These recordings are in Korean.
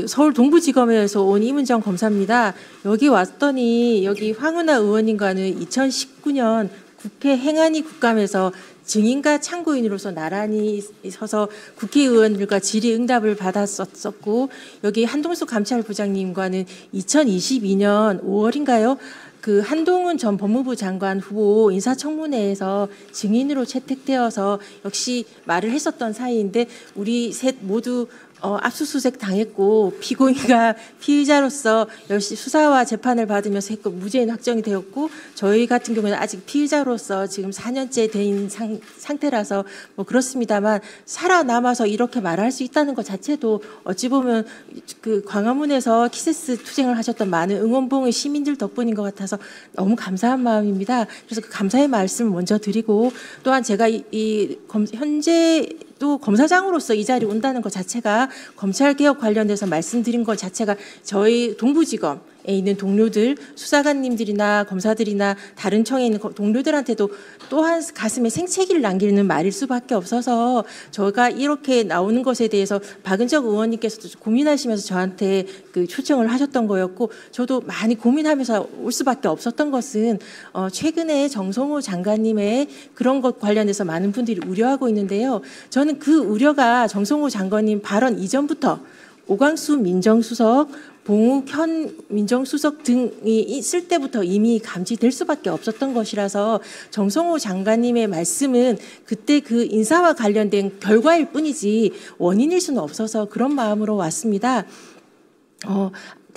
서울 동부지검에서 온 이문정 검사입니다. 여기 왔더니 여기 황운하 의원님과는 2019년 국회 행안위 국감에서 증인과 참고인으로서 나란히 서서 국회의원들과 질의응답을 받았었고, 여기 한동숙 감찰부장님과는 2022년 5월인가요? 그 한동훈 전 법무부 장관 후보 인사청문회에서 증인으로 채택되어서 역시 말을 했었던 사이인데, 우리 셋 모두 압수수색 당했고 피고인과 피의자로서 열심히 수사와 재판을 받으면서 했고 무죄인 확정이 되었고, 저희 같은 경우는 아직 피의자로서 지금 4년째 된 상태라서 뭐 그렇습니다만, 살아남아서 이렇게 말할 수 있다는 것 자체도 어찌 보면 그 광화문에서 키세스 투쟁을 하셨던 많은 응원봉의 시민들 덕분인 것 같아서 너무 감사한 마음입니다. 그래서 그 감사의 말씀을 먼저 드리고, 또한 제가 현재 또 검사장으로서 이 자리에 온다는 것 자체가, 검찰개혁 관련돼서 말씀드린 것 자체가 저희 동부지검에 있는 동료들, 수사관님들이나 검사들이나 다른 청에 있는 동료들한테도 또한 가슴에 생채기를 남기는 말일 수밖에 없어서, 저가 이렇게 나오는 것에 대해서 박은정 의원님께서도 고민하시면서 저한테 그 초청을 하셨던 거였고, 저도 많이 고민하면서 올 수밖에 없었던 것은 최근에 정성호 장관님의 그런 것 관련해서 많은 분들이 우려하고 있는데요. 저는 그 우려가 정성호 장관님 발언 이전부터 오광수 민정수석, 봉욱 현 민정수석 등이 있을 때부터 이미 감지될 수밖에 없었던 것이라서, 정성호 장관님의 말씀은 그때 그 인사와 관련된 결과일 뿐이지 원인일 수는 없어서 그런 마음으로 왔습니다.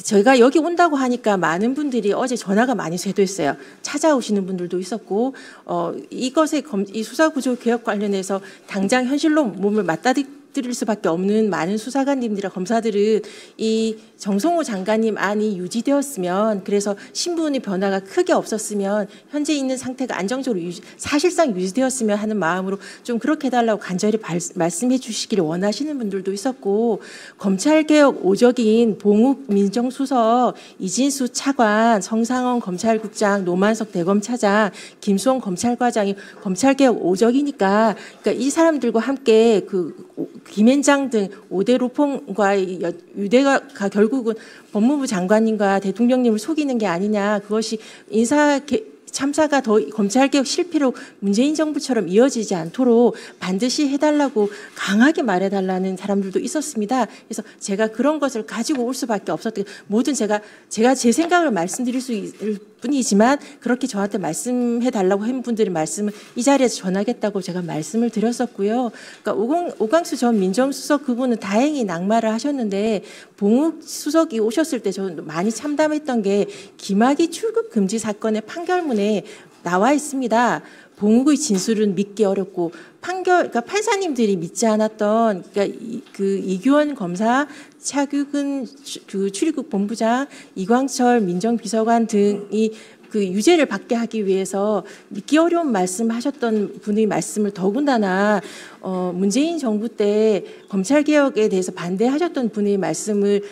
저희가 여기 온다고 하니까 많은 분들이 어제 전화가 많이 쇄도했어요. 찾아오시는 분들도 있었고, 이것에 이 수사구조 개혁 관련해서 당장 현실로 몸을 맞닥뜨릴 수밖에 없는 많은 수사관님들이나 검사들은 이 정성호 장관님 안이 유지되었으면, 그래서 신분의 변화가 크게 없었으면, 현재 있는 상태가 안정적으로 사실상 유지되었으면 하는 마음으로 좀 그렇게 해달라고 간절히 말씀해 주시기를 원하시는 분들도 있었고, 검찰개혁 오적인 봉욱 민정수석, 이진수 차관, 성상원 검찰국장, 노만석 대검차장, 김수홍 검찰과장이 검찰개혁 오적이니까, 그러니까 이 사람들과 함께 김앤장 등 5대 로펌과의 유대가 결국은 법무부 장관님과 대통령님을 속이는 게 아니냐, 그것이 참사가 더 검찰개혁 실패로 문재인 정부처럼 이어지지 않도록 반드시 해달라고 강하게 말해달라는 사람들도 있었습니다. 그래서 제가 그런 것을 가지고 올 수밖에 없었던, 모든 제가 제 생각을 말씀드릴 수 있을 뿐이지만, 그렇게 저한테 말씀해달라고 한 분들의 말씀을 이 자리에서 전하겠다고 제가 말씀을 드렸었고요. 그러니까 오광수 전 민정수석 그분은 다행히 낙마를 하셨는데, 봉욱 수석이 오셨을 때 저는 많이 참담했던 게, 김학의 출국 금지 사건의 판결문에 나와 있습니다. 봉욱의 진술은 믿기 어렵고, 그러니까 판사님들이 믿지 않았던, 그러니까 그 이규원 검사, 차규근 그 출입국 본부장, 이광철 민정비서관 등이 그 유죄를 받게 하기 위해서 믿기 어려운 말씀하셨던 분의 말씀을, 더군다나 문재인 정부 때 검찰개혁에 대해서 반대하셨던 분의 말씀을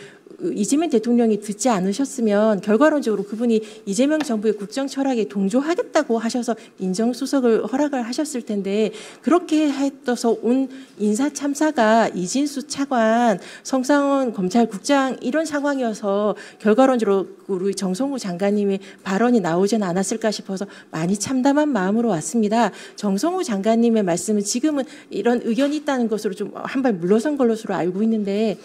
이재명 대통령이 듣지 않으셨으면, 결과론적으로 그분이 이재명 정부의 국정 철학에 동조하겠다고 하셔서 민정수석을 허락을 하셨을 텐데, 그렇게 해서 온 인사 참사가 이진수 차관, 성상원 검찰국장 이런 상황이어서 결과론적으로 우리 정성호 장관님의 발언이 나오지는 않았을까 싶어서 많이 참담한 마음으로 왔습니다. 정성호 장관님의 말씀은 지금은 이런 의견이 있다는 것으로 좀 한 발 물러선 것으로 알고 있는데,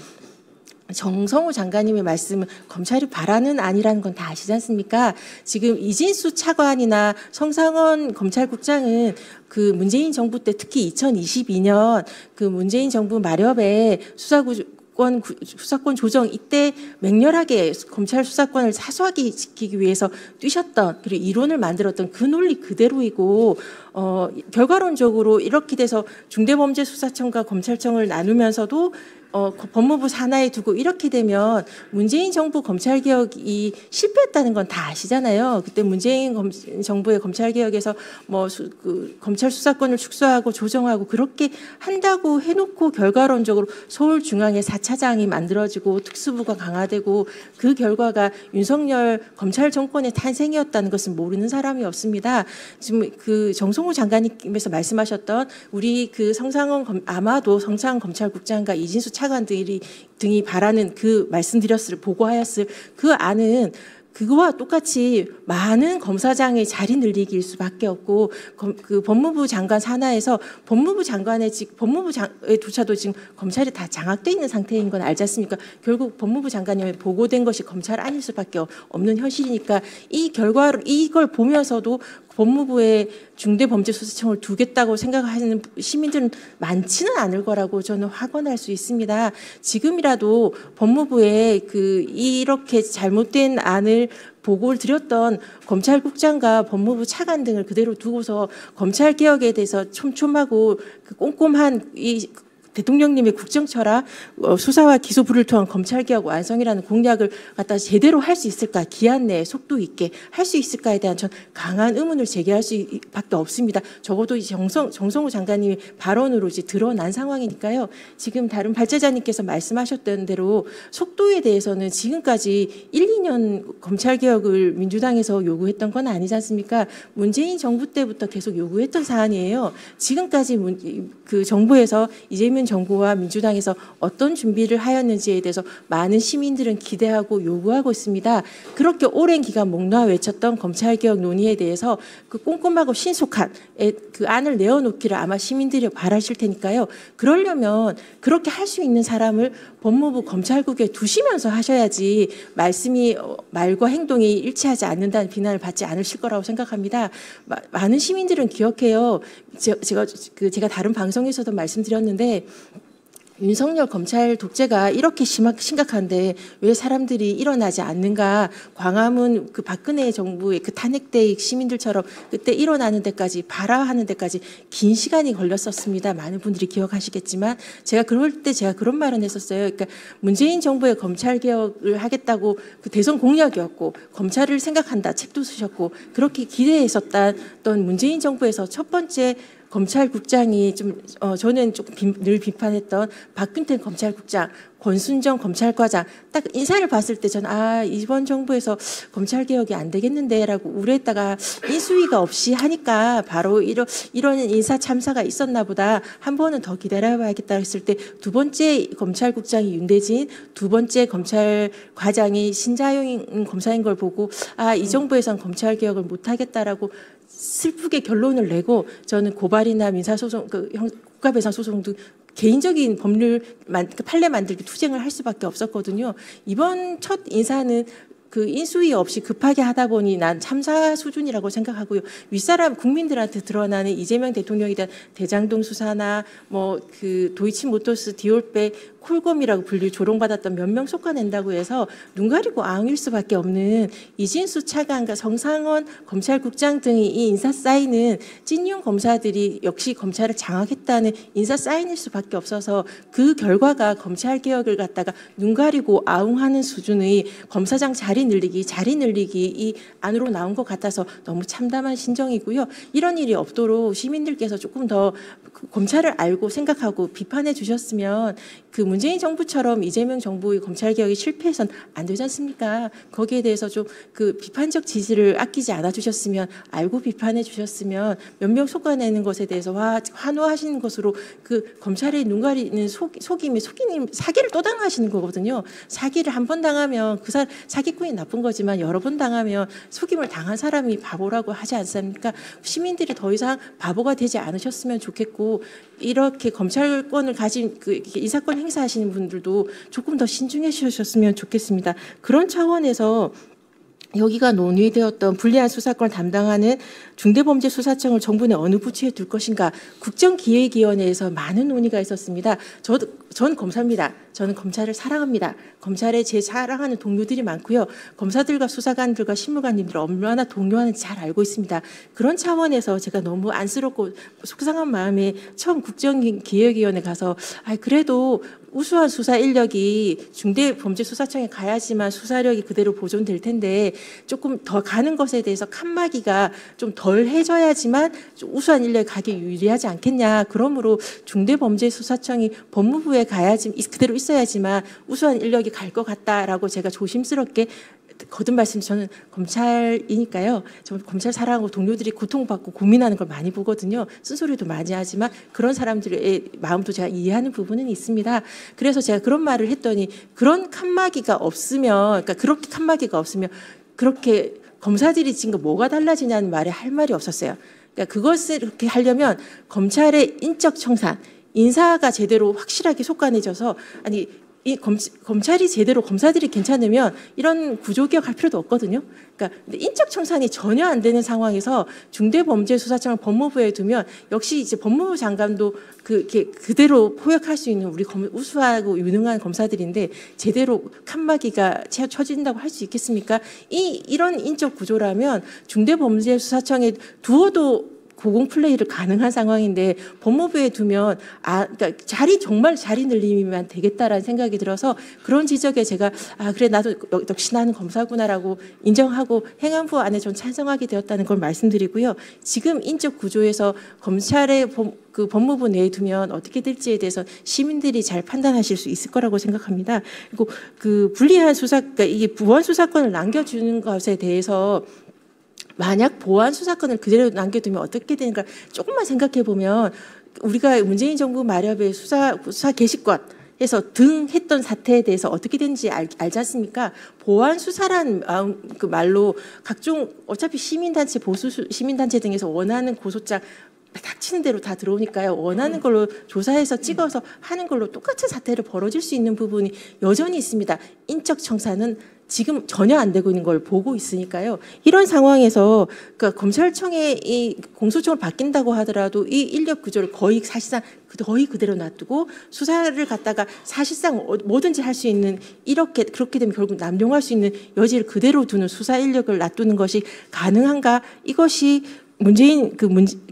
정성호 장관님의 말씀은 검찰이 바라는 아니라는 건 다 아시지 않습니까? 지금 이진수 차관이나 성상원 검찰국장은 그 문재인 정부 때, 특히 2022년 그 문재인 정부 마렵에 수사권 조정 이때 맹렬하게 검찰 수사권을 사수하게 지키기 위해서 뛰셨던, 그리고 이론을 만들었던 그 논리 그대로이고, 결과론적으로 이렇게 돼서 중대범죄수사청과 검찰청을 나누면서도 법무부 산하에 두고 이렇게 되면 문재인 정부 검찰개혁이 실패했다는 건 다 아시잖아요. 그때 문재인 정부의 검찰개혁에서 검찰 수사권을 축소하고 조정하고 그렇게 한다고 해놓고, 결과론적으로 서울중앙에 4차장이 만들어지고 특수부가 강화되고, 그 결과가 윤석열 검찰 정권의 탄생이었다는 것은 모르는 사람이 없습니다. 지금 그 정성호 장관님께서 말씀하셨던 우리 그 아마도 성상원 검찰국장과 이진수 차관 등이 바라는 그 보고하였을 그 안은 그거와 똑같이 많은 검사장의 자리 늘리기일 수밖에 없고 그 법무부 장관 산하에서 법무부 장관의조차도 지금 검찰이 다 장악돼 있는 상태인 건 알지 않습니까? 결국 법무부 장관님에 보고된 것이 검찰 아닐 수밖에 없는 현실이니까 이걸 보면서도 법무부에 중대범죄수사청을 두겠다고 생각하는 시민들은 많지는 않을 거라고 저는 확언할 수 있습니다. 지금이라도 법무부에 이렇게 잘못된 안을 보고를 드렸던 검찰국장과 법무부 차관 등을 그대로 두고서 검찰개혁에 대해서 촘촘하고 꼼꼼한 대통령님의 국정철학, 수사와 기소부를 통한 검찰개혁 완성이라는 공약을 갖다 제대로 할 수 있을까, 기한 내에 속도 있게 할 수 있을까에 대한 전 강한 의문을 제기할 수밖에 없습니다. 적어도 정성호 장관님의 발언으로 이제 드러난 상황이니까요. 지금 다른 발제자님께서 말씀하셨던 대로 속도에 대해서는 지금까지 1, 2년 검찰개혁을 민주당에서 요구했던 건 아니지 않습니까? 문재인 정부 때부터 계속 요구했던 사안이에요. 지금까지 그 정부에서 이재명 정부와 민주당에서 어떤 준비를 하였는지에 대해서 많은 시민들은 기대하고 요구하고 있습니다. 그렇게 오랜 기간 목 놓아 외쳤던 검찰개혁 논의에 대해서 그 꼼꼼하고 신속한 그 안을 내어놓기를 아마 시민들이 바라실 테니까요. 그러려면 그렇게 할 수 있는 사람을 법무부 검찰국에 두시면서 하셔야지 말과 행동이 일치하지 않는다는 비난을 받지 않으실 거라고 생각합니다. 많은 시민들은 기억해요. 제가 다른 방송에서도 말씀드렸는데 윤석열 검찰 독재가 이렇게 심각한데 왜 사람들이 일어나지 않는가. 광화문 그 박근혜 정부의 그 탄핵대 시민들처럼 그때 일어나는 데까지 발화하는 데까지 긴 시간이 걸렸었습니다. 많은 분들이 기억하시겠지만 제가 그런 말은 했었어요. 그러니까 문재인 정부의 검찰개혁을 하겠다고 그 대선 공약이었고 검찰을 생각한다 책도 쓰셨고 그렇게 기대했었던 문재인 정부에서 첫 번째 검찰국장이 저는 조금 늘 비판했던 박근태 검찰국장, 권순정 검찰과장 딱 인사를 봤을 때 저는 이번 정부에서 검찰개혁이 안 되겠는데라고 우려했다가 인수위가 없이 하니까 바로 이런 인사 참사가 있었나 보다. 한 번은 더 기다려봐야겠다 했을 때 두 번째 검찰국장이 윤대진, 두 번째 검찰과장이 신자영 검사인 걸 보고 이 정부에선 검찰개혁을 못하겠다라고 슬프게 결론을 내고 저는 고발이나 민사소송, 국가배상소송 등 개인적인 법률 판례 만들기 투쟁을 할 수밖에 없었거든요. 이번 첫 인사는 그 인수위 없이 급하게 하다 보니 난 참사 수준이라고 생각하고요. 윗사람 국민들한테 드러나는 이재명 대통령에 대한 대장동 수사나 그 도이치모터스 디올백 콜검이라고 불릴 조롱받았던 몇 명 속아낸다고 해서 눈 가리고 앙일 수밖에 없는 이진수 차관과 정상원 검찰국장 등이 이 인사 사인은 찐용 검사들이 역시 검찰을 장악했다는 인사 사인일 수밖에 없어서 그 결과가 검찰개혁을 갖다가 눈 가리고 아웅하는 수준의 검사장 자리 늘리기 이 안으로 나온 것 같아서 너무 참담한 심정이고요. 이런 일이 없도록 시민들께서 조금 더 검찰을 알고 생각하고 비판해 주셨으면 그 문재인 정부처럼 이재명 정부의 검찰개혁이 실패해선 안 되지 않습니까? 거기에 대해서 좀 그 비판적 지지를 아끼지 않아 주셨으면 알고 비판해 주셨으면 몇 명 속아내는 것에 대해서 환호하시는 것으로 그 검찰의 눈 가리는 속임이 사기를 또 당하시는 거거든요. 사기를 한 번 당하면 사기꾼이 나쁜 거지만 여러 번 당하면 속임을 당한 사람이 바보라고 하지 않습니까? 시민들이 더 이상 바보가 되지 않으셨으면 좋겠고 이렇게 검찰권을 가진 인사권 행사하시는 분들도 조금 더 신중해 주셨으면 좋겠습니다. 그런 차원에서 여기가 논의되었던 불리한 수사권을 담당하는 중대범죄수사청을 정부 내 어느 부처에 둘 것인가 국정기획위원회에서 많은 논의가 있었습니다. 전 검사입니다. 저는 검찰을 사랑합니다. 검찰에 제 사랑하는 동료들이 많고요. 검사들과 수사관들과 신무관님들 얼마나 동료하는지 잘 알고 있습니다. 그런 차원에서 제가 너무 안쓰럽고 속상한 마음에 처음 국정기획위원회 가서 그래도 우수한 수사 인력이 중대범죄수사청에 가야지만 수사력이 그대로 보존될 텐데 조금 더 가는 것에 대해서 칸막이가 좀 덜 해줘야지만 우수한 인력이 가기 유리하지 않겠냐. 그러므로 중대범죄수사청이 법무부에 가야지 그대로 있어야지만 우수한 인력이 갈 것 같다라고 제가 조심스럽게 거듭 말씀 저는 검찰이니까요. 저 검찰 사랑하고 동료들이 고통받고 고민하는 걸 많이 보거든요. 쓴소리도 많이 하지만 그런 사람들의 마음도 제가 이해하는 부분은 있습니다. 그래서 제가 그런 말을 했더니 그런 칸막이가 없으면 그러니까 그렇게 칸막이가 없으면 그렇게 검사들이 지금 뭐가 달라지냐는 말에 할 말이 없었어요. 그러니까 그것을 그렇게 하려면 검찰의 인적 청산, 인사가 제대로 확실하게 속관해져서 아니 이 검찰이 제대로 검사들이 괜찮으면 이런 구조개혁 할 필요도 없거든요. 그러니까 인적 청산이 전혀 안 되는 상황에서 중대범죄수사청을 법무부에 두면 역시 이제 법무부 장관도 그대로 포획할 수 있는 우리 우수하고 유능한 검사들인데 제대로 칸막이가 쳐진다고 할 수 있겠습니까? 이런 인적 구조라면 중대범죄수사청에 두어도 고공 플레이를 가능한 상황인데 법무부에 두면 그러니까 정말 자리 늘리면 되겠다라는 생각이 들어서 그런 지적에 제가 그래 나도 역시 나는 검사구나라고 인정하고 행안부 안에 좀 찬성하게 되었다는 걸 말씀드리고요. 지금 인적 구조에서 검찰의 법무부 내에 두면 어떻게 될지에 대해서 시민들이 잘 판단하실 수 있을 거라고 생각합니다. 그리고 그 불리한 그러니까 이게 보안 수사권을 남겨주는 것에 대해서 만약 보안 수사권을 그대로 남겨두면 어떻게 되는가 조금만 생각해 보면 우리가 문재인 정부 마렵의 수사 개시권에서 했던 사태에 대해서 어떻게 되는지 알지 않습니까? 보안 수사란 그 말로 각종 어차피 시민단체 보수 시민단체 등에서 원하는 고소장 닥치는 대로 다 들어오니까요. 원하는 걸로 조사해서 찍어서 하는 걸로 똑같은 사태를 벌어질 수 있는 부분이 여전히 있습니다. 인적 청산은 지금 전혀 안 되고 있는 걸 보고 있으니까요. 이런 상황에서 그러니까 검찰청의 이 공소청을 바뀐다고 하더라도 이 인력 구조를 사실상 거의 그대로 놔두고 수사를 갖다가 사실상 뭐든지 할 수 있는 그렇게 되면 결국 남용할 수 있는 여지를 그대로 두는 수사 인력을 놔두는 것이 가능한가? 이것이 문재인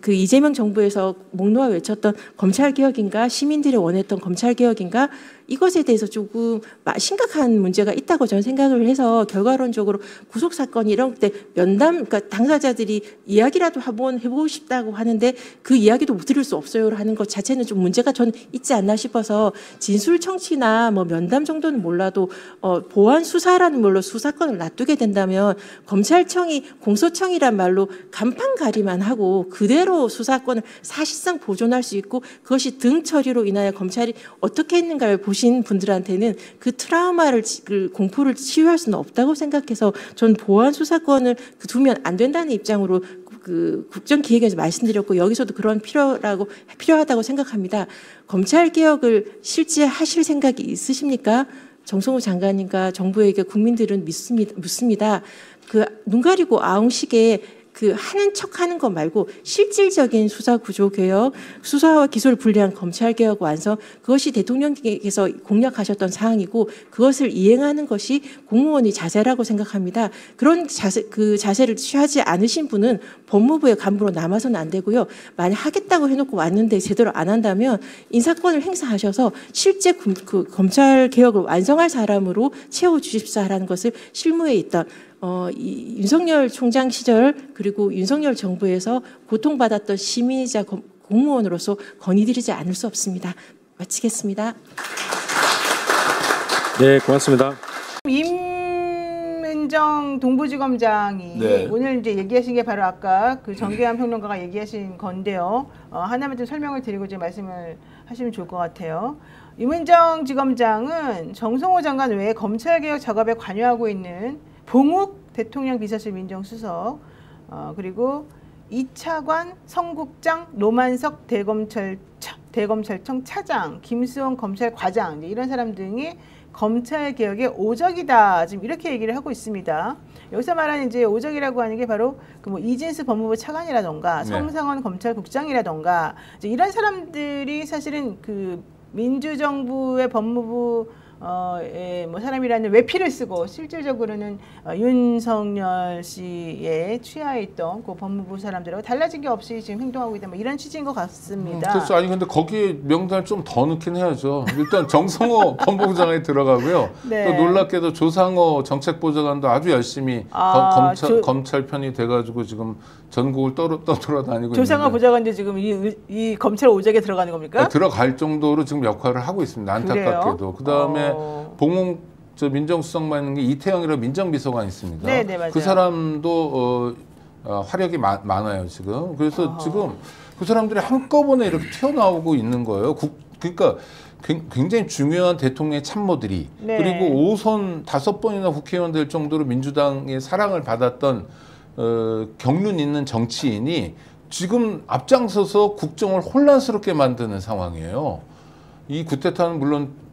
이재명 정부에서 목 놓아 외쳤던 검찰 개혁인가 시민들이 원했던 검찰 개혁인가 이것에 대해서 조금 심각한 문제가 있다고 저는 생각을 해서 결과론적으로 구속 사건 이런 때 그러니까 당사자들이 이야기라도 한번 해보고 싶다고 하는데 그 이야기도 못 들을 수 없어요 하는 것 자체는 좀 문제가 저는 있지 않나 싶어서 진술 청취나 뭐 면담 정도는 몰라도 보안 수사라는 말로 수사권을 놔두게 된다면 검찰청이 공소청이란 말로 간판가리만 하고 그대로 수사권을 사실상 보존할 수 있고 그것이 등 처리로 인하여 검찰이 어떻게 했는가를 보신 분들한테는 그 트라우마를 공포를 치유할 수는 없다고 생각해서 전 보안 수사권을 두면 안 된다는 입장으로 국정기획에서 말씀드렸고 여기서도 그런 필요하다고 생각합니다. 검찰 개혁을 실제 하실 생각이 있으십니까? 정성호 장관님과 정부에게 국민들은 묻습니다. 눈 가리고 아웅식에 하는 척하는 것 말고 실질적인 수사 구조 개혁, 수사와 기소를 분리한 검찰 개혁 완성 그것이 대통령께서 공약하셨던 사항이고 그것을 이행하는 것이 공무원의 자세라고 생각합니다. 그런 자세를 취하지 않으신 분은 법무부의 간부로 남아서는 안 되고요. 만약 하겠다고 해놓고 왔는데 제대로 안 한다면 인사권을 행사하셔서 실제 검찰 개혁을 완성할 사람으로 채워주십사라는 것을 실무에 있던 윤석열 총장 시절 그리고 윤석열 정부에서 고통받았던 시민이자 공무원으로서 건의드리지 않을 수 없습니다. 마치겠습니다. 네, 고맙습니다. 임은정 동부지검장이 오늘 이제 얘기하신 게 바로 아까 정계환 평론가가 얘기하신 건데요. 하나만 좀 설명을 드리고 이제 말씀을 하시면 좋을 것 같아요. 임은정 지검장은 정성호 장관 외에 검찰개혁 작업에 관여하고 있는 봉욱 대통령 비서실 민정수석 그리고 이차관 성국장 노만석 대검찰청 차장 김수원 검찰과장 이런 사람 등이 검찰개혁의 오적이다 지금 이렇게 얘기를 하고 있습니다. 여기서 말하는 이제 오적이라고 하는 게 바로 뭐 이진수 법무부 차관이라던가 성상원 검찰국장이라던가 이제 이런 사람들이 사실은 민주정부의 법무부 뭐 사람이라는 외피를 쓰고 실질적으로는 윤석열 씨의 취하에 있던 그 법무부 사람들하고 달라진 게 없이 지금 행동하고 있다. 뭐 이런 취지인 것 같습니다. 그래서 아니 근데 거기에 명단을 좀 더 넣긴 해야죠. 일단 정성호 법무부 장관이 들어가고요. 네. 또 놀랍게도 조상호 정책보좌관도 아주 열심히 검찰 편이 돼가지고 지금 전국을 떠돌아다니고 조상호 보좌관도 지금 이 검찰 오작에 들어가는 겁니까? 네, 들어갈 정도로 지금 역할을 하고 있습니다. 안타깝게도. 그 다음에 봉욱 저 민정수석만 있는 게 이태영이라고 민정비서관 있습니다. 네, 네, 맞아요. 그 사람도 화력이 많아요 지금. 그래서 지금 그 사람들이 한꺼번에 이렇게 튀어나오고 있는 거예요. 그러니까 굉장히 중요한 대통령의 참모들이 네. 그리고 5선 5번이나 국회의원 될 정도로 민주당의 사랑을 받았던 경륜 있는 정치인이 지금 앞장서서 국정을 혼란스럽게 만드는 상황이에요. 이 쿠데타는 물론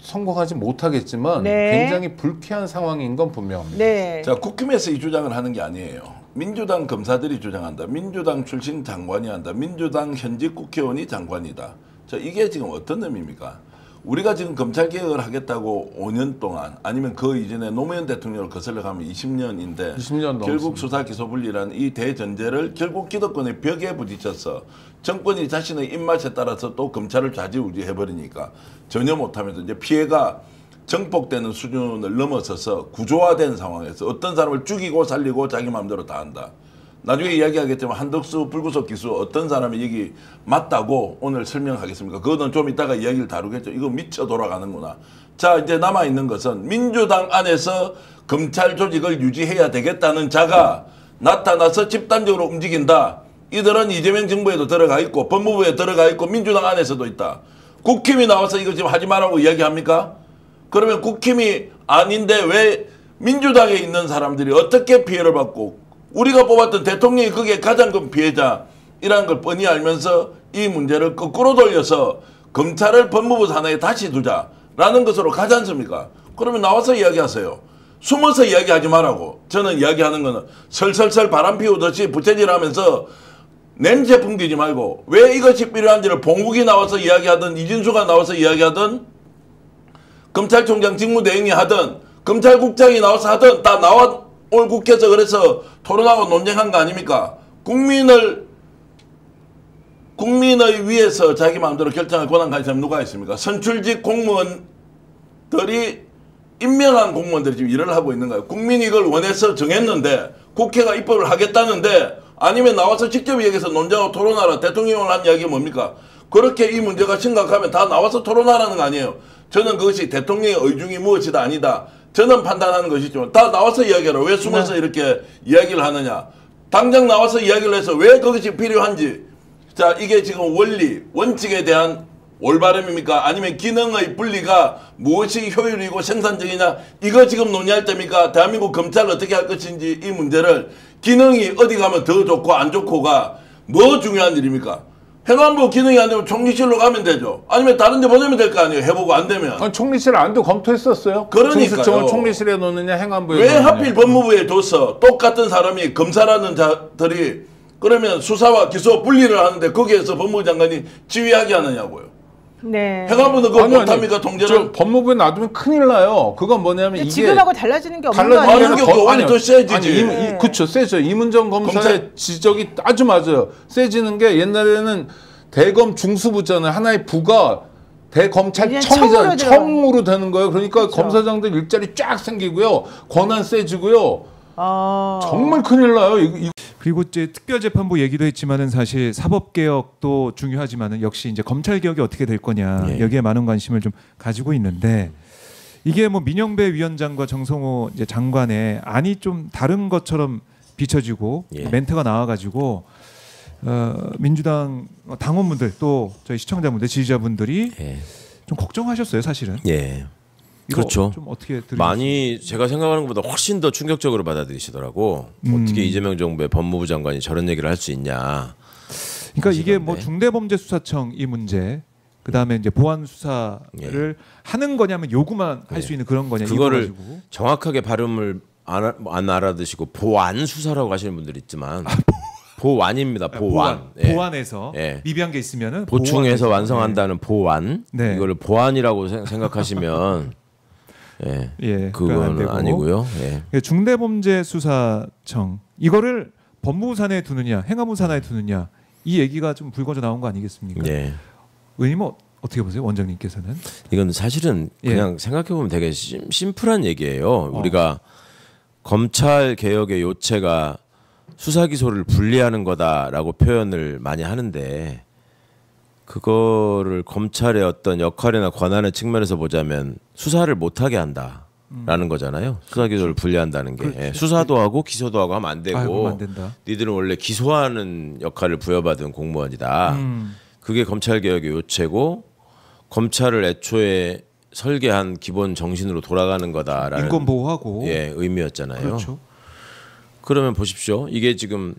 성공하지 못하겠지만 네. 굉장히 불쾌한 상황인 건 분명합니다. 네. 자, 국힘에서 이 주장을 하는 게 아니에요. 민주당 검사들이 주장한다. 민주당 출신 장관이 한다. 민주당 현직 국회의원이 장관이다. 자, 이게 지금 어떤 의미입니까? 우리가 지금 검찰개혁을 하겠다고 5년 동안 아니면 그 이전에 노무현 대통령을 거슬러 가면 20년인데 20년 결국 수사 기소 분리라는 이 대전제를 결국 기득권의 벽에 부딪혀서 정권이 자신의 입맛에 따라서 또 검찰을 좌지우지해버리니까 전혀 못하면서 이제 피해가 정폭되는 수준을 넘어서서 구조화된 상황에서 어떤 사람을 죽이고 살리고 자기 마음대로 다 한다. 나중에 이야기하겠지만 한덕수 불구속 기수 어떤 사람이 여기 맞다고 오늘 설명하겠습니까? 그거는 좀 이따가 이야기를 다루겠죠. 이거 미쳐 돌아가는구나. 자, 이제 남아있는 것은 민주당 안에서 검찰 조직을 유지해야 되겠다는 자가 나타나서 집단적으로 움직인다. 이들은 이재명 정부에도 들어가 있고 법무부에 들어가 있고 민주당 안에서도 있다. 국힘이 나와서 이거 지금 하지 말라고 이야기합니까? 그러면 국힘이 아닌데 왜 민주당에 있는 사람들이 어떻게 피해를 받고 우리가 뽑았던 대통령이 그게 가장 큰 피해자이라는 걸 뻔히 알면서 이 문제를 거꾸로 돌려서 검찰을 법무부 산하에 다시 두자라는 것으로 가지 않습니까? 그러면 나와서 이야기하세요. 숨어서 이야기하지 말라고. 저는 이야기하는 거는 설설설 바람 피우듯이 부채질하면서 냄새 풍기지 말고 왜 이것이 필요한지를 봉국이 나와서 이야기하든 이진수가 나와서 이야기하든 검찰총장 직무대행이 하든 검찰국장이 나와서 하든 다 나와 올 국회에서 그래서 토론하고 논쟁한 거 아닙니까? 국민의 위해서 자기 마음대로 결정할 권한 가진 사람이 누가 있습니까? 선출직 공무원들이 임명한 공무원들이 지금 일을 하고 있는 거예요. 국민이 이걸 원해서 정했는데 국회가 입법을 하겠다는데 아니면 나와서 직접 얘기해서 논쟁하고 토론하라. 대통령을 한 이야기가 뭡니까? 그렇게 이 문제가 심각하면 다 나와서 토론하라는 거 아니에요. 저는 그것이 대통령의 의중이 무엇이다 아니다. 저는 판단하는 것이지만 다 나와서 이야기하라. 왜 숨어서 이렇게 이야기를 하느냐. 당장 나와서 이야기를 해서 왜 그것이 필요한지. 자, 이게 지금 원리, 원칙에 대한 올바름입니까? 아니면 기능의 분리가 무엇이 효율이고 생산적이냐. 이거 지금 논의할 때입니까? 대한민국 검찰을 어떻게 할 것인지 이 문제를 기능이 어디 가면 더 좋고 안 좋고가 뭐 중요한 일입니까? 행안부 기능이 안 되면 총리실로 가면 되죠. 아니면 다른 데 보내면 될 거 아니에요. 해보고 안 되면. 아니, 총리실 안도 검토했었어요. 그러니까요. 중수청을 총리실에 놓느냐 행안부에 왜 놓느냐. 하필 법무부에 둬서 똑같은 사람이 검사라는 자들이 그러면 수사와 기소 분리를 하는데 거기에서 법무부 장관이 지휘하게 하느냐고요. 네. 행안부는 그거 못합니까? 통제를? 법무부에 놔두면 큰일 나요. 그건 뭐냐면 이게 지금하고 달라지는 게 없는 거 달라지는 아니에요? 아니요. 오히려 더 세지지. 그렇죠. 세죠. 이문정 검사의 지적이 아주 맞아요. 세지는 게 옛날에는 대검 중수부잖아요. 하나의 부가 대검찰청이잖아요. 청으로 되는 거예요. 그러니까 그렇죠. 검사장들 일자리 쫙 생기고요. 권한 세지고요. 정말 큰일 나요. 그리고 이제 특별재판부 얘기도 했지만은 사실 사법개혁도 중요하지만은 역시 이제 검찰개혁이 어떻게 될 거냐 여기에 많은 관심을 좀 가지고 있는데 이게 뭐 민영배 위원장과 정성호 이제 장관의 안이 좀 다른 것처럼 비춰지고 멘트가 나와가지고 민주당 당원분들 또 저희 시청자분들 지지자분들이 좀 걱정하셨어요 사실은. 그렇죠. 좀 어떻게 들으셨어요? 많이 제가 생각하는 것보다 훨씬 더 충격적으로 받아들이시더라고. 어떻게 이재명 정부의 법무부 장관이 저런 얘기를 할 수 있냐. 그러니까 이게 뭐 중대범죄수사청 이 문제, 그 다음에 이제 보안 수사를 하는 거냐면 요구만 할 수 있는 그런 거냐. 그거를 정확하게 발음을 안 알아듣시고 보안 수사라고 하시는 분들 있지만. 보완입니다. 보완. 보완해서 미비한 게 있으면은 보충해서 완성한다는 보완. 이거를 보완이라고 생각하시면 그거는 아니고요. 중대범죄수사청 이거를 법무부 산하에 두느냐, 행안부 산하에 두느냐 이 얘기가 좀 불거져 나온 거 아니겠습니까? 의원님 어떻게 보세요, 원장님께서는? 이건 사실은 그냥 생각해 보면 되게 심플한 얘기예요. 우리가 검찰 개혁의 요체가 수사 기소를 분리하는 거다라고 표현을 많이 하는데 그거를 검찰의 어떤 역할이나 권한의 측면에서 보자면 수사를 못하게 한다라는 거잖아요. 수사 기소를 분리한다는 게. 예, 수사도 하고 기소도 하고 하면 안 되고 아이고, 안 된다. 니들은 원래 기소하는 역할을 부여받은 공무원이다. 그게 검찰개혁의 요체고 검찰을 애초에 설계한 기본 정신으로 돌아가는 거다라는 인권 보호하고 예, 의미였잖아요. 그렇죠. 그러면 보십시오. 이게 지금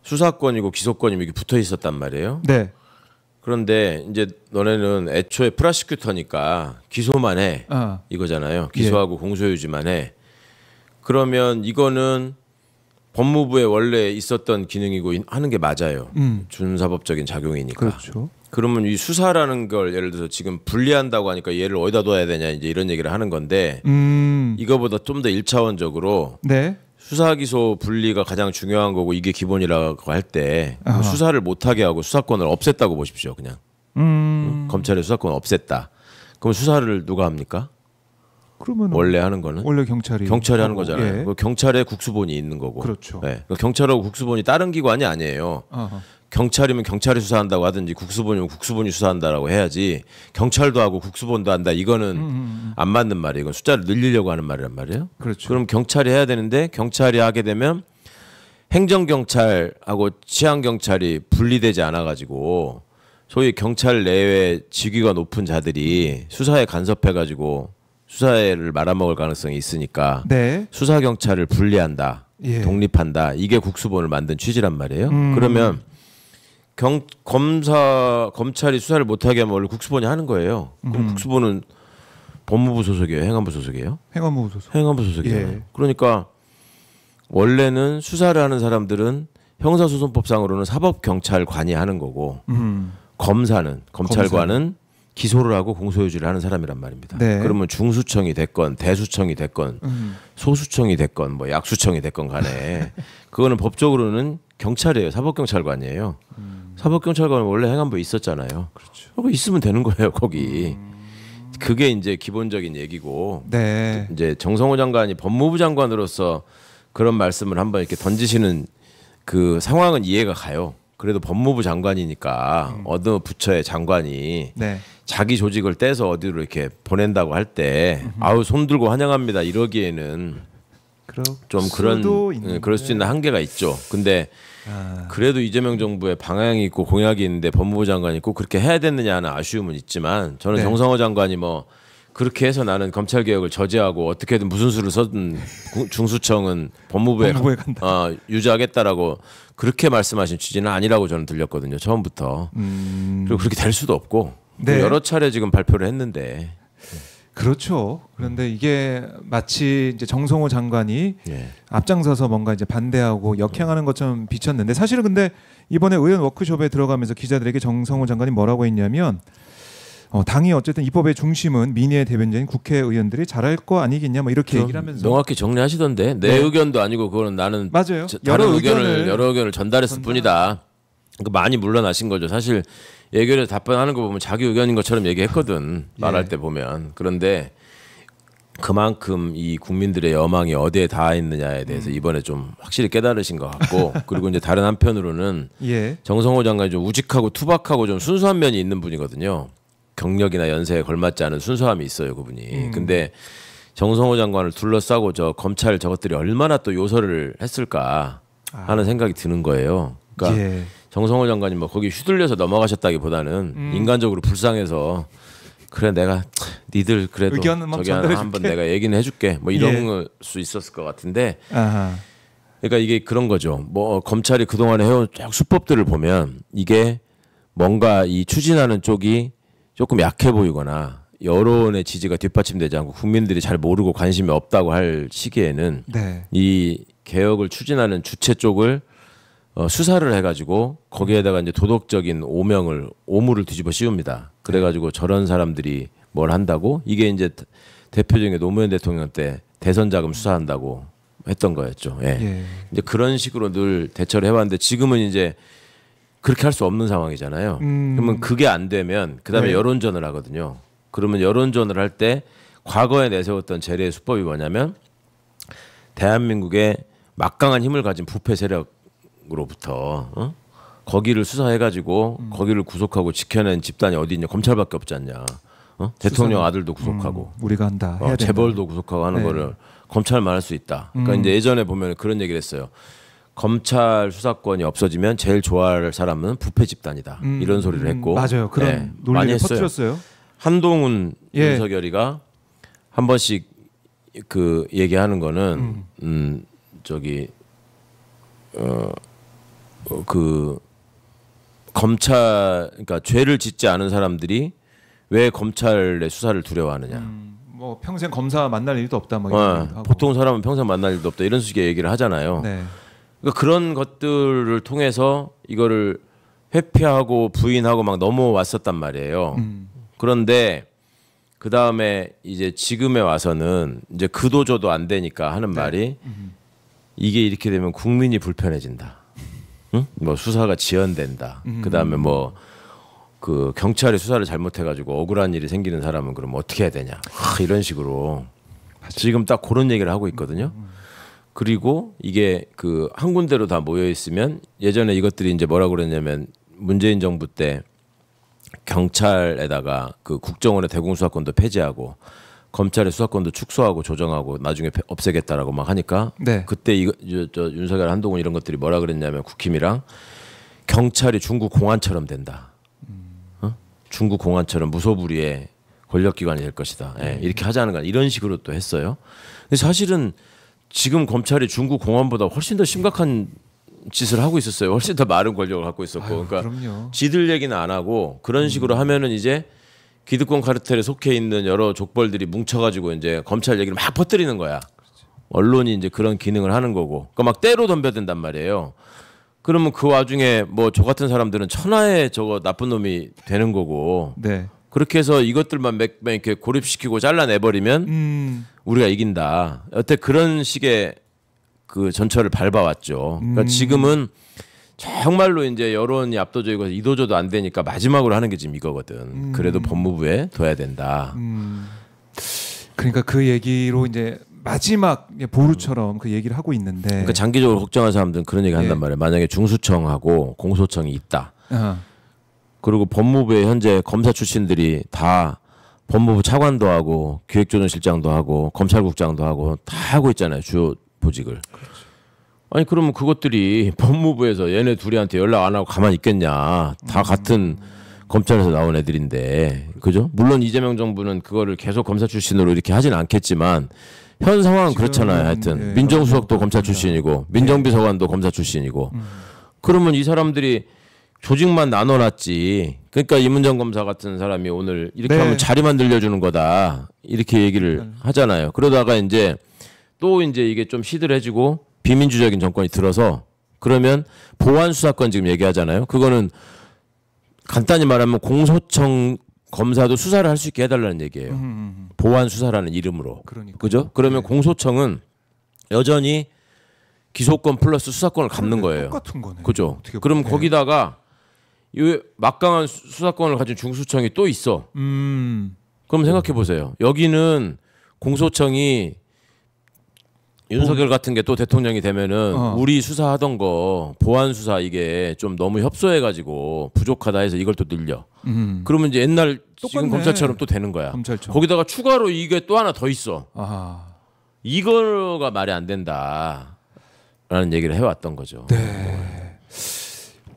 수사권이고 기소권이 이렇게 붙어 있었단 말이에요. 네. 그런데 이제 너네는 애초에 프라시큐터니까 기소만 해 이거잖아요. 기소하고 공소유지만 해. 그러면 이거는 법무부에 원래 있었던 기능이고 하는 게 맞아요. 준사법적인 작용이니까. 그렇죠. 그러면 이 수사라는 걸 예를 들어서 지금 분리한다고 하니까 얘를 어디다 둬야 되냐 이제 이런 얘기를 하는 건데 이거보다 좀 더 1차원적으로 네. 수사 기소 분리가 가장 중요한 거고 이게 기본이라고 할 때 수사를 못하게 하고 수사권을 없앴다고 보십시오. 그냥 검찰의 수사권을 없앴다. 그럼 수사를 누가 합니까? 그러면 원래 하는 거는 원래 경찰이 하는 거잖아요. 예. 그 경찰에 국수본이 있는 거고. 그렇죠. 네. 경찰하고 국수본이 다른 기관이 아니에요. 경찰이면 경찰이 수사한다고 하든지 국수본이면 국수본이 수사한다라고 해야지 경찰도 하고 국수본도 한다 이거는 안 맞는 말이에요. 이건 숫자를 늘리려고 하는 말이란 말이에요. 그렇죠. 그럼 경찰이 해야 되는데 경찰이 하게 되면 행정경찰하고 치안경찰이 분리되지 않아가지고 소위 경찰 내외 직위가 높은 자들이 수사에 간섭해가지고 수사를 말아먹을 가능성이 있으니까 네. 수사경찰을 분리한다. 예. 독립한다. 이게 국수본을 만든 취지란 말이에요. 그러면 검찰이 수사를 못하게 하면 원래 국수본이 하는 거예요. 그럼 국수본은 법무부 소속이에요? 행안부 소속이에요? 행안부 소속. 행안부 소속이에요. 예. 그러니까 원래는 수사를 하는 사람들은 형사소송법상으로는 사법경찰관이 하는 거고 검찰관은 기소를 하고 공소유지를 하는 사람이란 말입니다. 네. 그러면 중수청이 됐건 대수청이 됐건 소수청이 됐건 뭐 약수청이 됐건 간에 그거는 법적으로는 경찰이에요. 사법경찰관이에요. 사법경찰관은 원래 행안부에 있었잖아요. 그렇죠. 거기 있으면 되는 거예요. 거기. 그게 이제 기본적인 얘기고 네. 이제 정성호 장관이 법무부 장관으로서 그런 말씀을 한번 이렇게 던지시는 그 상황은 이해가 가요. 그래도 법무부 장관이니까 어느 부처의 장관이 네. 자기 조직을 떼서 어디로 이렇게 보낸다고 할 때 아우 손 들고 환영합니다 이러기에는 좀 그럴 수 있는 한계가 있죠. 근데 그래도 이재명 정부의 방향이 있고 공약이 있는데 법무부 장관이 꼭 그렇게 해야 되느냐 하는 아쉬움은 있지만 저는 네. 정성호 장관이 뭐 그렇게 해서 나는 검찰 개혁을 저지하고 어떻게든 무슨 수를 써든 중수청은 법무부에 간다. 유지하겠다라고 그렇게 말씀하신 취지는 아니라고 저는 들렸거든요. 처음부터. 그리고 그렇게 될 수도 없고 네. 여러 차례 지금 발표를 했는데. 그렇죠. 그런데 이게 마치 이제 정성호 장관이 예. 앞장서서 뭔가 이제 반대하고 역행하는 것처럼 비쳤는데 사실은 근데 이번에 의원 워크숍에 들어가면서 기자들에게 정성호 장관이 뭐라고 했냐면 당이 어쨌든 입법의 중심은 민의의 대변자인 국회의원들이 잘할 거 아니겠냐 뭐 이렇게 얘기를 하면서 명확히 정리하시던데 내 네. 의견도 아니고 그거는 나는 맞아요. 여러 의견을 전달했을 뿐이다. 그러니까 많이 물러나신 거죠. 사실 예결에 답변하는 거 보면 자기 의견인 것처럼 얘기했거든. 말할 때 보면. 그런데 그만큼 이 국민들의 여망이 어디에 닿아 있느냐에 대해서 이번에 좀 확실히 깨달으신 것 같고 그리고 이제 다른 한편으로는 정성호 장관이 좀 우직하고 투박하고 좀 순수한 면이 있는 분이거든요. 경력이나 연세에 걸맞지 않은 순수함이 있어요, 그분이. 근데 정성호 장관을 둘러싸고 저 검찰 저것들이 얼마나 또 요설을 했을까 하는 생각이 드는 거예요. 그러니까 정성호 장관이 뭐 거기 휘둘려서 넘어가셨다기보다는 인간적으로 불쌍해서 그래 내가 니들 그래도 저기 한번 내가 얘기는 해줄게 뭐 이런 수 있었을 것 같은데 그러니까 이게 그런 거죠. 뭐 검찰이 그동안에 해온 수법들을 보면 이게 뭔가 이 추진하는 쪽이 조금 약해 보이거나 여론의 지지가 뒷받침되지 않고 국민들이 잘 모르고 관심이 없다고 할 시기에는 이 개혁을 추진하는 주체 쪽을 수사를 해가지고 거기에다가 이제 도덕적인 오물을 뒤집어 씌웁니다. 그래가지고 저런 사람들이 뭘 한다고 이게 이제 대표적인 노무현 대통령 때 대선 자금 수사한다고 했던 거였죠. 이제 그런 식으로 늘 대처를 해왔는데 지금은 이제 그렇게 할 수 없는 상황이잖아요. 그러면 그게 안 되면 그다음에 여론전을 하거든요. 그러면 여론전을 할 때 과거에 내세웠던 재래의 수법이 뭐냐면 대한민국의 막강한 힘을 가진 부패 세력으로부터 거기를 수사해가지고 거기를 구속하고 지켜낸 집단이 어디 있냐? 검찰밖에 없지 않냐? 대통령 아들도 구속하고 우리가 한다. 해야 된다. 재벌도 구속하고 하는 거를 검찰만 할 수 있다. 그러니까 이제 예전에 보면 그런 얘기를 했어요. 검찰 수사권이 없어지면 제일 좋아할 사람은 부패 집단이다. 이런 소리를 했고 맞아요. 그런 논리를 퍼뜨렸어요. 한동훈 윤석열이가 한 번씩 그 얘기하는 거는 저기 그 검찰 그러니까 죄를 짓지 않은 사람들이 왜 검찰의 수사를 두려워하느냐. 뭐 평생 검사 만날 일도 없다. 뭐 이런 하고. 보통 사람은 평생 만날 일도 없다. 이런 식의 얘기를 하잖아요. 네. 그러니까 그런 것들을 통해서 이거를 회피하고 부인하고 막 넘어왔었단 말이에요. 그런데 그 다음에 이제 지금에 와서는 이제 그도저도 안 되니까 하는 말이 이게 이렇게 되면 국민이 불편해진다. 응? 뭐 수사가 지연된다. 그 다음에 뭐 그 경찰이 수사를 잘못해가지고 억울한 일이 생기는 사람은 그럼 어떻게 해야 되냐. 이런 식으로 지금 딱 그런 얘기를 하고 있거든요. 그리고 이게 그 한 군데로 다 모여 있으면 예전에 이것들이 이제 뭐라고 그랬냐면 문재인 정부 때 경찰에다가 그 국정원의 대공수사권도 폐지하고 검찰의 수사권도 축소하고 조정하고 나중에 없애겠다라고 막 하니까 그때 이거 저 윤석열 한동훈 이런 것들이 뭐라 그랬냐면 국힘이랑 경찰이 중국 공안처럼 된다. 중국 공안처럼 무소불위의 권력기관이 될 것이다. 이렇게 하자는 거 이런 식으로 또 했어요. 근데 사실은 지금 검찰이 중국 공안보다 훨씬 더 심각한 짓을 하고 있었어요. 훨씬 더 많은 권력을 갖고 있었고, 그러니까 그럼요. 지들 얘기는 안 하고 그런 식으로 하면은 이제 기득권 카르텔에 속해 있는 여러 족벌들이 뭉쳐가지고 이제 검찰 얘기를 막 퍼뜨리는 거야. 언론이 이제 그런 기능을 하는 거고, 그러니까 막 때로 덤벼든단 말이에요. 그러면 그 와중에 뭐 저 같은 사람들은 천하의 저거 나쁜 놈이 되는 거고. 그렇게 해서 이것들만 몇 이렇게 고립시키고 잘라내버리면 우리가 이긴다. 여태 그런 식의 그 전철을 밟아왔죠. 그러니까 지금은 정말로 이제 여론이 압도적이고 이도저도 안 되니까 마지막으로 하는 게 지금 이거거든. 그래도 법무부에 둬야 된다. 그러니까 그 얘기로 이제 마지막 보루처럼 그 얘기를 하고 있는데. 그러니까 장기적으로 걱정하는 사람들은 그런 얘기 한단 말이에요. 만약에 중수청하고 공소청이 있다. 그리고 법무부에 현재 검사 출신들이 다 법무부 차관도 하고 기획조정실장도 하고 검찰국장도 하고 다 하고 있잖아요. 주요 보직을. 아니 그러면 그것들이 법무부에서 얘네 둘이한테 연락 안 하고 가만히 있겠냐. 다 같은 검찰에서 나온 애들인데. 그죠? 물론 이재명 정부는 그거를 계속 검사 출신으로 이렇게 하진 않겠지만 현 상황은 그렇잖아요. 하여튼 민정수석도 검사 출신이고 민정비서관도 검사 출신이고 그러면 이 사람들이 조직만 나눠놨지. 그러니까 이문정 검사 같은 사람이 오늘 이렇게 하면 자리만 들려주는 거다. 이렇게 얘기를 하잖아요. 그러다가 이제 또 이제 이게 좀 시들해지고 비민주적인 정권이 들어서 그러면 보안 수사권 지금 얘기하잖아요. 그거는 간단히 말하면 공소청 검사도 수사를 할 수 있게 해달라는 얘기예요. 보안 수사라는 이름으로. 그죠? 그러면 공소청은 여전히 기소권 플러스 수사권을 갖는 거예요. 똑같은 거네. 그죠? 그럼 거기다가 이 막강한 수사권을 가진 중수청이 또 있어. 그럼 생각해 보세요. 여기는 공소청이 윤석열 같은 게 또 대통령이 되면은 우리 수사하던 거 보안 수사 이게 좀 너무 협소해가지고 부족하다 해서 이걸 또 늘려. 그러면 이제 옛날 지금 검찰처럼 또 되는 거야. 검찰청. 거기다가 추가로 이게 또 하나 더 있어. 이거가 말이 안 된다라는 얘기를 해왔던 거죠.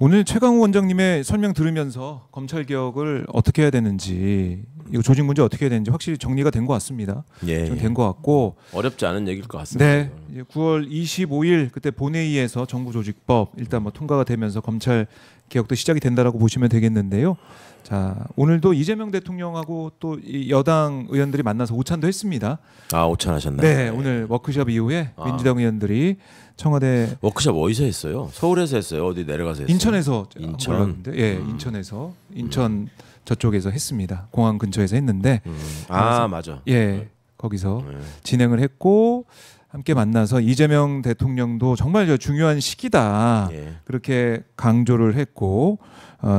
오늘 최강욱 원장님의 설명 들으면서 검찰 개혁을 어떻게 해야 되는지, 이거 조직 문제 어떻게 해야 되는지 확실히 정리가 된 것 같습니다. 좀 된 것 같고 어렵지 않은 얘기일 것 같습니다. 네, 9월 25일 그때 본회의에서 정부조직법 일단 뭐 통과가 되면서 검찰 개혁도 시작이 된다라고 보시면 되겠는데요. 자, 오늘도 이재명 대통령하고 또 이 여당 의원들이 만나서 오찬도 했습니다. 아, 오찬 하셨나요? 네, 오늘 워크숍 이후에 민주당 의원들이 청와대 워크숍 어디서 했어요? 서울에서 했어요? 어디 내려가서 했어요? 인천에서 인천. 예, 인천에서 인천 저쪽에서 했습니다. 공항 근처에서 했는데 아, 맞아. 예, 거기서 진행을 했고 함께 만나서 이재명 대통령도 정말 중요한 시기다 그렇게 강조를 했고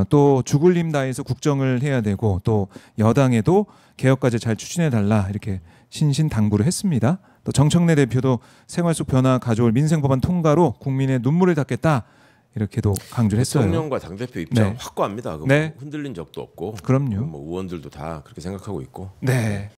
또 죽을 힘 다해서 국정을 해야 되고 또 여당에도 개혁까지 잘 추진해 달라 이렇게 신신당부를 했습니다. 또 정청래 대표도 생활 속 변화 가져올 민생 법안 통과로 국민의 눈물을 닦겠다 이렇게도 강조를 했어요. 대통령과 당대표 입장 네. 확고합니다. 네. 흔들린 적도 없고 그럼요. 뭐 의원들도 다 그렇게 생각하고 있고. 네.